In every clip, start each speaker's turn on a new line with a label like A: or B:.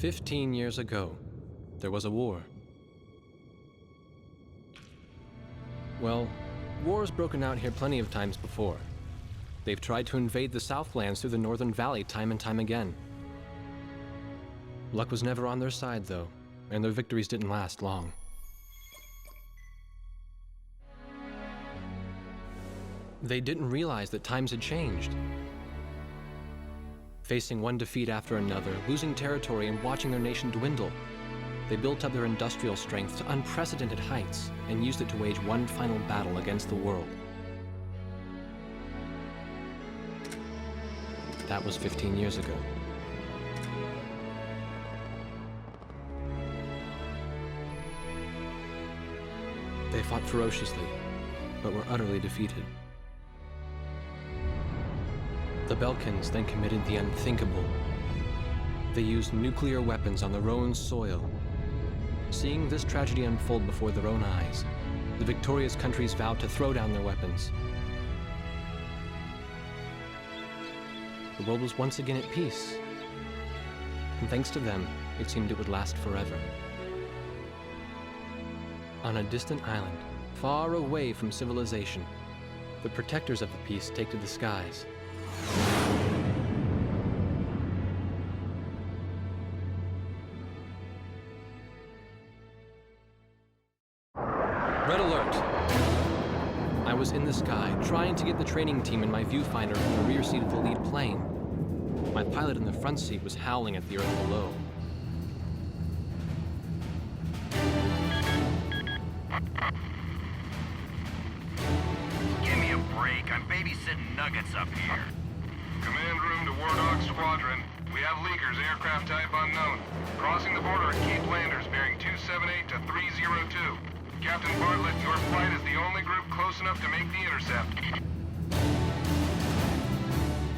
A: 15 years ago, there was a war. Well, war's broken out here plenty of times before. They've tried to invade the Southlands through the Northern Valley time and time again. Luck was never on their side, though, and their victories didn't last long. They didn't realize that times had changed. Facing one defeat after another, losing territory and watching their nation dwindle, they built up their industrial strength to unprecedented heights and used it to wage one final battle against the world. That was 15 years ago. They fought ferociously, but were utterly defeated. The Belkans then committed the unthinkable. They used nuclear weapons on their own soil. Seeing this tragedy unfold before their own eyes, the victorious countries vowed to throw down their weapons. The world was once again at peace, and thanks to them, it seemed it would last forever. On a distant island, far away from civilization, the protectors of the peace take to the skies. Red alert! I was in the sky, trying to get the training team in my viewfinder from the rear seat of the lead plane. My pilot in the front seat was howling at the earth below.
B: Give me a break. I'm babysitting nuggets up here.
C: Command room to War Dog Squadron. We have leakers, aircraft type unknown. Crossing the border at Cape Landers, bearing 278 to 302. Captain Bartlett, your flight is the only group close enough to make the intercept.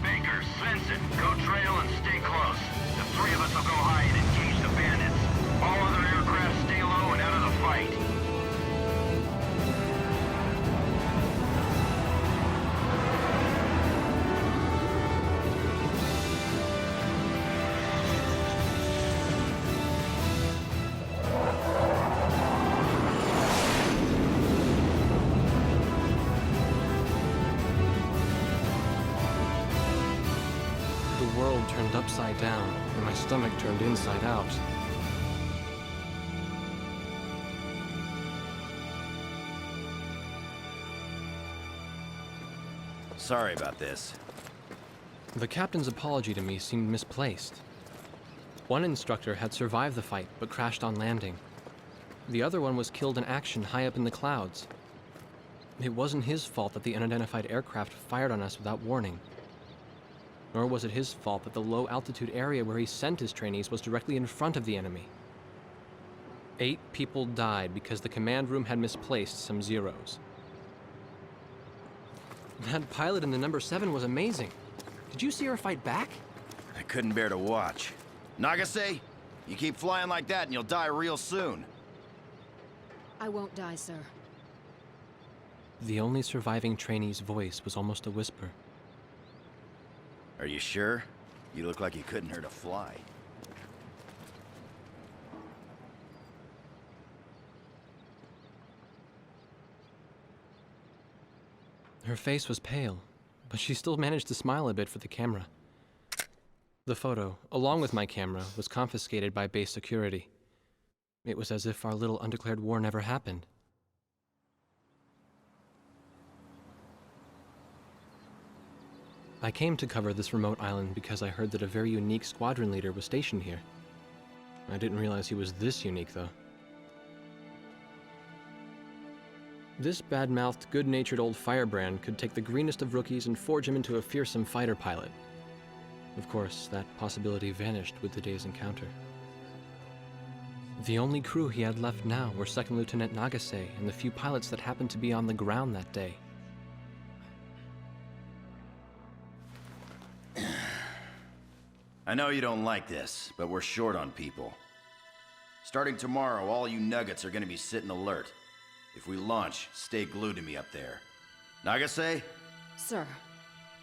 B: Baker, Svensson, go trail and stay close. The three of us will go high and engage the bandits. All other aircraft stay low and out of the fight.
A: The world turned upside down, and my stomach turned inside out.
B: Sorry about this.
A: The captain's apology to me seemed misplaced. One instructor had survived the fight, but crashed on landing. The other one was killed in action high up in the clouds. It wasn't his fault that the unidentified aircraft fired on us without warning. Nor was it his fault that the low-altitude area where he sent his trainees was directly in front of the enemy. 8 people died because the command room had misplaced some zeros. That pilot in the number 7 was amazing. Did you see her fight back?
B: I couldn't bear to watch. Nagase, you keep flying like that and you'll die real soon.
D: I won't die, sir.
A: The only surviving trainee's voice was almost a whisper.
B: Are you sure? You look like you couldn't hurt a fly.
A: Her face was pale, but she still managed to smile a bit for the camera. The photo, along with my camera, was confiscated by base security. It was as if our little undeclared war never happened. I came to cover this remote island because I heard that a very unique squadron leader was stationed here. I didn't realize he was this unique, though. This bad-mouthed, good-natured old firebrand could take the greenest of rookies and forge him into a fearsome fighter pilot. Of course, that possibility vanished with the day's encounter. The only crew he had left now were Second Lieutenant Nagase and the few pilots that happened to be on the ground that day.
B: I know you don't like this, but we're short on people. Starting tomorrow, all you nuggets are gonna be sitting alert. If we launch, stay glued to me up there. Nagase,
D: Sir.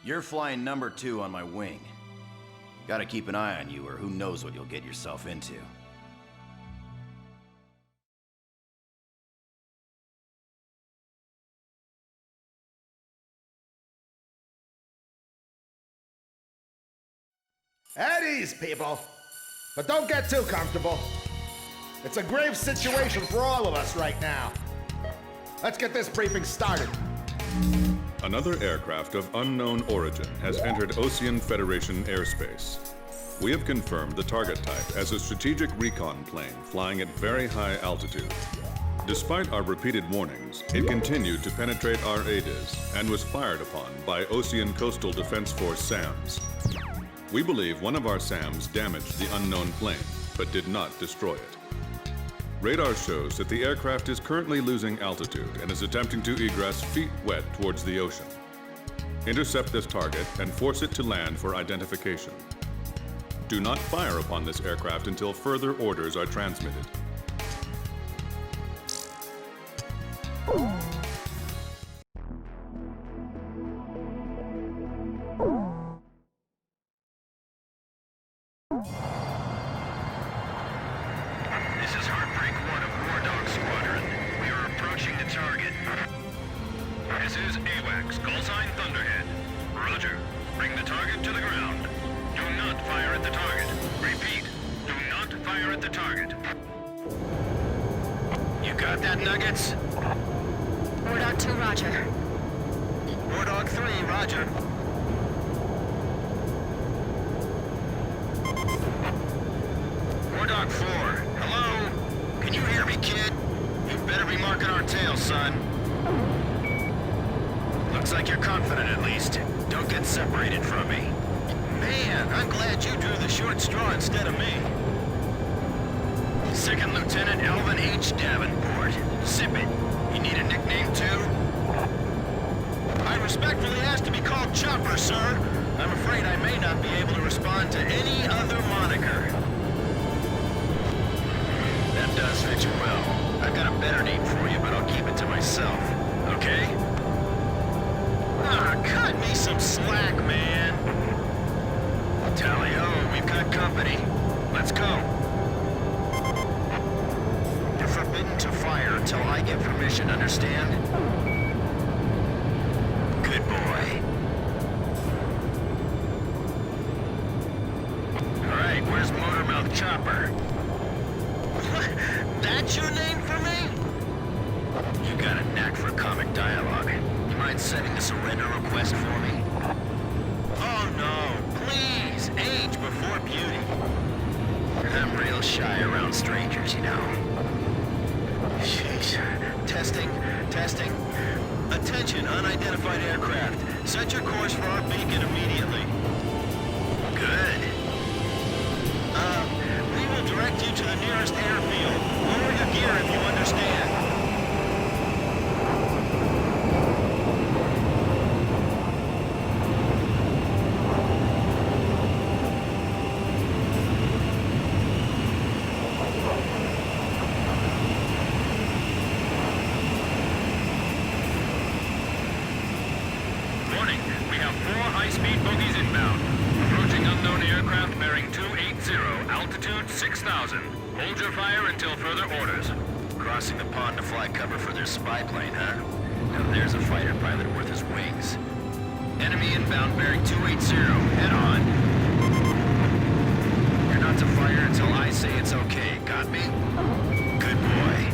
B: you're flying number 2 on my wing. Gotta keep an eye on you, or who knows what you'll get yourself into.
E: At ease, people. But don't get too comfortable. It's a grave situation for all of us right now. Let's get this briefing started.
F: Another aircraft of unknown origin has entered Ocean Federation airspace. We have confirmed the target type as a strategic recon plane flying at very high altitude. Despite our repeated warnings, it continued to penetrate our ADIS and was fired upon by Ocean Coastal Defense Force SAMs. We believe one of our SAMs damaged the unknown plane, but did not destroy it. Radar shows that the aircraft is currently losing altitude and is attempting to egress feet wet towards the ocean. Intercept this target and force it to land for identification. Do not fire upon this aircraft until further orders are transmitted.
C: This is Heartbreak 1 of War Dog Squadron. We are approaching the target. This is AWACS, call sign Thunderhead. Roger. Bring the target to the ground. Do not fire at the target. Repeat, do not fire at the target. You got that, Nuggets?
D: War Dog 2, roger.
C: War Dog 3, roger. War Dog 4, hello? Can you hear me, kid? You better be marking our tail, son. Looks like you're confident, at least. Don't get separated from me. Man, I'm glad you drew the short straw instead of me. Second Lieutenant Alvin H. Davenport. Sip it. You need a nickname, too? I respectfully ask to be called Chopper, sir. I'm afraid I may not be able to respond to any other moniker. That does fit you well. I've got a better name for you, but I'll keep it to myself. Okay? Ah, cut me some slack, man. Tally-ho, we've got company. Let's go. You're forbidden to fire until I get permission, understand? Good boy. All right, where's Motormouth Chopper? That's your name for me? You got a knack for comic dialogue. You mind sending a surrender request for me? Oh no, please, age before beauty. I'm real shy around strangers, you know. Jeez. Testing, testing. Attention, unidentified aircraft. Set your course for our beacon immediately. Good. We will direct you to the nearest airfield. Lower your gear if you understand. Warning, we have 4 high-speed bogies inbound. Approaching unknown aircraft bearing 280, altitude 6,000. Hold your fire until further orders. Crossing the pond to fly cover for their spy plane, huh? Now there's a fighter pilot worth his wings. Enemy inbound bearing 280, head on. You're not to fire until I say it's okay, got me? Good boy.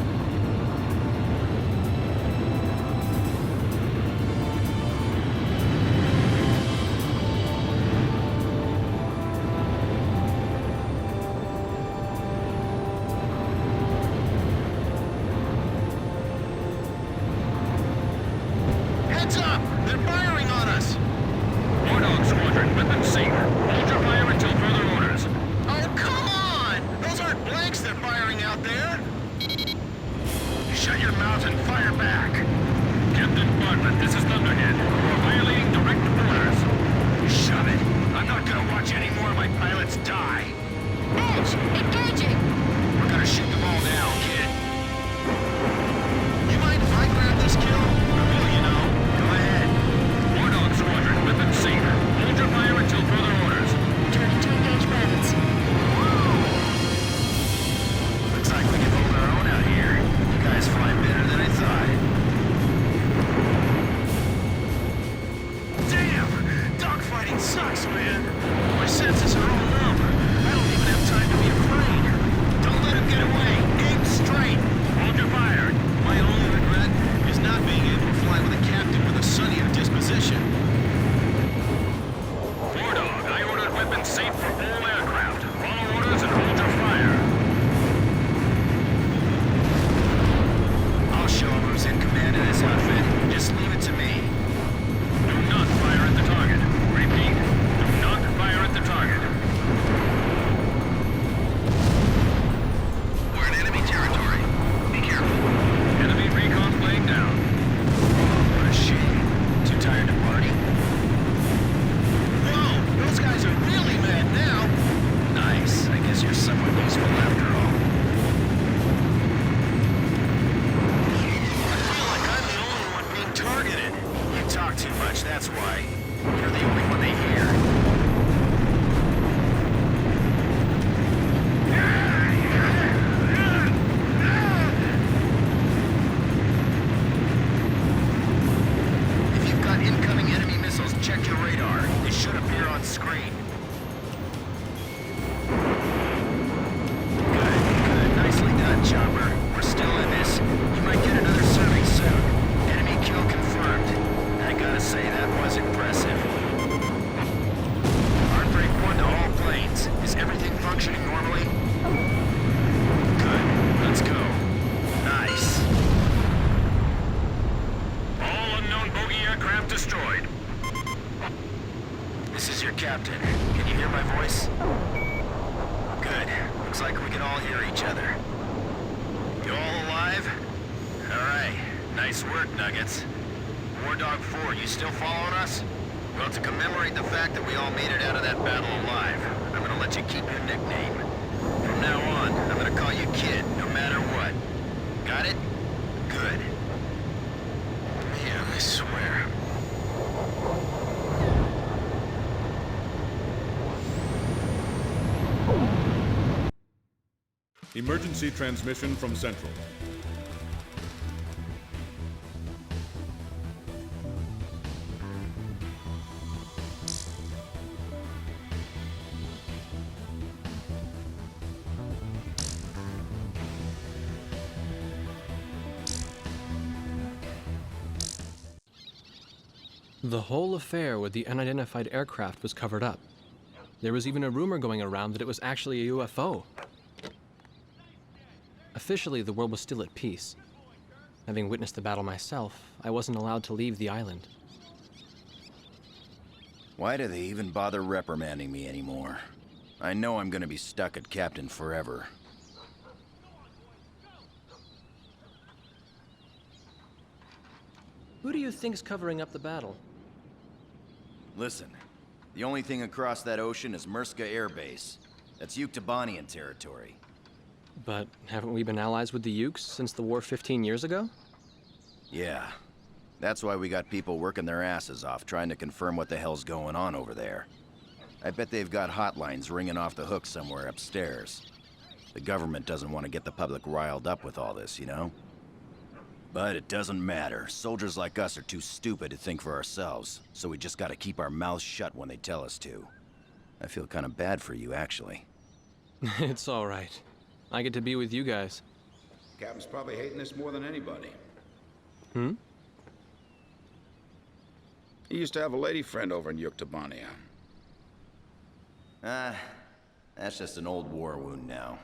C: Heads up! They're firing on us! War Dog Squadron, weapons safe. Hold your fire until further orders. Oh, come on! Those aren't blanks they're firing out there! Shut your mouth and fire back! Captain Bartlett, this is Thunderhead. We're violating direct orders. Shut it! I'm not gonna watch any more of my pilots die.
D: Edge, engaging!
C: We're gonna shoot them all down, kid. You mind if I grab this kill? Or will you know? Go ahead. War Dog Squadron, weapons safe. Hold your fire until further orders.
D: Turning to engage.
B: Captain. Can you hear my voice? Good. Looks like we can all hear each other. You all alive? Alright. Nice work, Nuggets. War Dog 4, you still following us? Well, to commemorate the fact that we all made it out of that battle alive, I'm gonna let you keep your nickname. From now on, I'm gonna call you Kid, no matter what. Got it? Good. Yeah, I swear.
F: Emergency transmission from Central.
A: The whole affair with the unidentified aircraft was covered up. There was even a rumor going around that it was actually a UFO. Officially, the world was still at peace. Having witnessed the battle myself, I wasn't allowed to leave the island.
B: Why do they even bother reprimanding me anymore? I know I'm gonna be stuck at Captain forever.
A: Who do you think's covering up the battle?
B: Listen, the only thing across that ocean is Murska Air Base. That's Yuktobanian territory.
A: But haven't we been allies with the Ukes since the war 15 years ago?
B: Yeah. That's why we got people working their asses off trying to confirm what the hell's going on over there. I bet they've got hotlines ringing off the hook somewhere upstairs. The government doesn't want to get the public riled up with all this, you know? But it doesn't matter. Soldiers like us are too stupid to think for ourselves, so we just gotta keep our mouths shut when they tell us to. I feel kind of bad for you, actually.
A: It's all right. I get to be with you guys.
G: Captain's probably hating this more than anybody.
A: Hmm?
G: He used to have a lady friend over in Yuktobania.
B: That's just an old war wound now.